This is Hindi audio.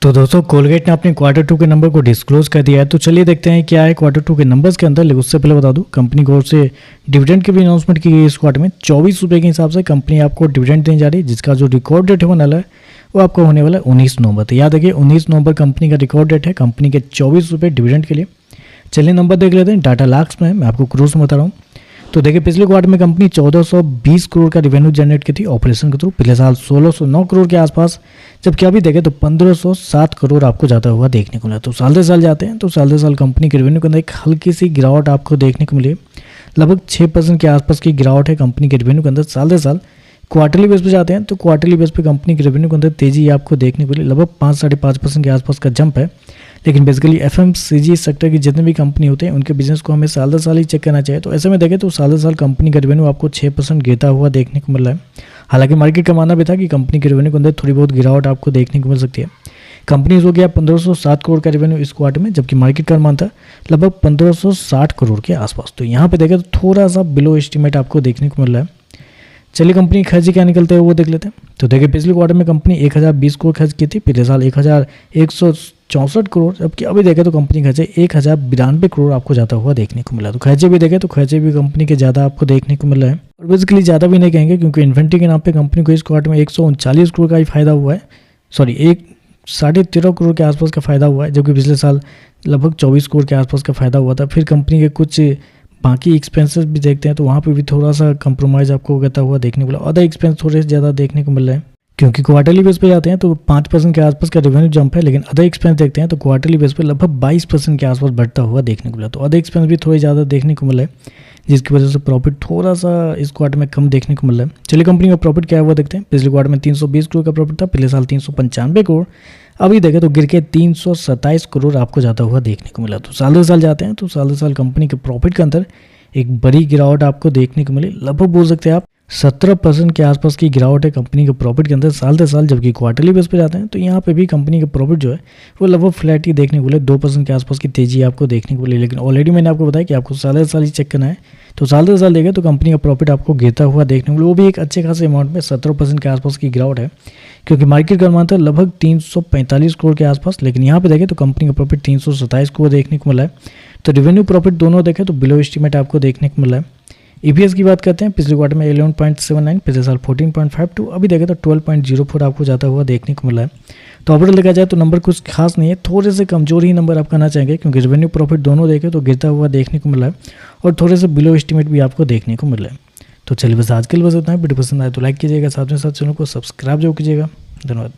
तो दोस्तों कोलगेट ने अपने Q2 के नंबर को डिस्क्लोज कर दिया है। तो चलिए देखते हैं क्या है Q2 के नंबर्स के अंदर। लेकिन उससे पहले बता दूं, कंपनी की ओर से डिविडेंड की भी अनाउंसमेंट की गई इस क्वार्टर में। 24 रुपये के हिसाब से कंपनी आपको डिविडेंड देने जा रही है, जिसका जो रिकॉर्ड डेट होने वाला है वो आपको होने वाला है 19 नवंबर। तो याद रखिए 19 नवंबर कंपनी का रिकॉर्ड डेट है कंपनी के 24 रुपये डिविडेंड के लिए। चलिए नंबर देख लेते हैं। डाटा लाख्स में, मैं आपको क्रोर्स में बता रहा हूँ। तो देखिए पिछले क्वार्टर में कंपनी 1420 करोड़ का रेवेन्यू जनरेट की थी ऑपरेशन के थ्रू। पिछले साल 1609 करोड़ के आसपास, जबकि अभी देखें तो 1507 करोड़ आपको जाता हुआ देखने को मिला। तो साल दर साल जाते हैं तो साल दर साल कंपनी के रेवेन्यू के अंदर एक हल्की सी गिरावट आपको देखने को मिली। लगभग 6% के आसपास की गिरावट है कंपनी के रेवेन्यू के अंदर साल दर साल। क्वार्टरली बेस पे जाते हैं तो क्वार्टरली बेस पे कंपनी के रेवेन्यू के अंदर तेजी आपको देखने को मिली। लगभग 5-5.5% के आसपास का जंप है। लेकिन बेसिकली एफएमसीजी सेक्टर की जितने भी कंपनी होते हैं उनके बिजनेस को हमें साल दर साल ही चेक करना चाहिए। तो ऐसे में देखें तो साल दर साल कंपनी का रेवेन्यू आपको 6% गिरता हुआ देखने को मिल रहा है। हालांकि मार्केट का मानना भी था कि कंपनी के रेवेन्यू के अंदर थोड़ी बहुत गिरावट आपको देखने को मिल सकती है। कंपनी हो गया 1507 करोड़ का रेवेन्यू इस क्वार्टर में, जबकि मार्केट का अनुमान था लगभग 1560 करोड़ के आसपास। तो यहाँ पे देखें तो थोड़ा सा बिलो एस्टिमेट आपको देखने को मिल रहा है। चलिए कंपनी खर्च क्या निकलते हैं वो देख लेते हैं। तो देखिए पिछले क्वार्टर में कंपनी 1020 करोड़ खर्च की थी, पिछले साल 1164 करोड़, जबकि अभी देखें तो कंपनी खर्चे 1092 करोड़ आपको जाता हुआ देखने को मिला। तो खर्चे भी देखें तो खर्चे भी कंपनी के ज़्यादा आपको देखने को मिल रहा है। और बेसिकली ज़्यादा भी नहीं कहेंगे, क्योंकि इन्वेंट्री के नाम पे कंपनी को इस क्वार्टर में 139 करोड़ का ही फायदा हुआ है। सॉरी, 13.5 करोड़ के आसपास का फायदा हुआ है, जबकि पिछले साल लगभग 24 करोड़ के आसपास का फायदा हुआ था। फिर कंपनी के कुछ बाकी एक्सपेंसेस भी देखते हैं तो वहाँ पे भी थोड़ा सा कंप्रोमाइज़ आपको होता हुआ देखने को मिला। अदर एक्सपेंस थोड़े से ज़्यादा देखने को मिल रहे हैं, क्योंकि क्वार्टरली बेस पे जाते हैं तो 5% के आसपास का रेवेन्यू जंप है। लेकिन अदर एक्सपेंस देखते हैं तो क्वार्टरली बेस पे लगभग 22% के आसपास बढ़ता हुआ देखने को मिला। तो अदर एक्सपेंस भी थोड़े ज़्यादा देखने को मिला है, जिसकी वजह से प्रॉफिट थोड़ा सा इस क्वार्टर में कम देखने को मिल रहा है। चलिए कंपनी का प्रॉफिट क्या हुआ देखते हैं। पिछले क्वार्टर में 320 करोड़ का प्रॉफिट था, पिछले साल 395 करोड़, अभी देखें तो गिर के 327 करोड़ आपको जाता हुआ देखने को मिला। तो साल दर साल जाते हैं तो साल दर साल कंपनी के प्रॉफिट के अंदर एक बड़ी गिरावट आपको देखने को मिली। लगभग बोल सकते हैं आप 17% के आसपास की गिरावट है कंपनी के प्रॉफिट के अंदर साल दर साल। जबकि क्वार्टरली बेस पे जाते हैं तो यहाँ पे भी कंपनी का प्रॉफिट जो है वो लगभग फ्लैट ही देखने को मिले। 2% के आसपास की तेजी आपको देखने को मिली। लेकिन ऑलरेडी मैंने आपको बताया कि आपको साल दर साल ही चेक करना है। तो साल दर साल देखें तो कंपनी का प्रॉफिट आपको गिरता हुआ देखने को मिले, वो भी एक अच्छे खासे अमाउंट में। 17% के आसपास की गिरावट है, क्योंकि मार्केट का अनुमान था लगभग 345 करोड़ के आसपास। लेकिन यहाँ पे देखें तो कंपनी का प्रॉफिट 327 करोड़ देखने को मिला है। तो रेवेन्यू प्रॉफिट दोनों देखें तो बिलो एस्टिमेट आपको देखने को मिला है। ईपीएस की बात करते हैं, पिछले क्वार्टर में 11.79, पिछले साल 14.52, अभी देखें तो 12.04 आपको जाता हुआ देखने को मिला है। तो ओवरऑल देखा जाए तो नंबर कुछ खास नहीं है, थोड़े से कमजोर ही नंबर आप कहना चाहेंगे, क्योंकि रेवेन्यू प्रॉफिट दोनों देखें तो गिरता हुआ देखने को मिला है और थोड़े से बिलो एस्टिमेट भी आपको देखने को मिला है। तो चलिए बस आज के लिए बस इतना है। वीडियो पसंद आए तो लाइक कीजिएगा, साथ में साथ चैनल को सब्सक्राइब जरूर कीजिएगा। धन्यवाद।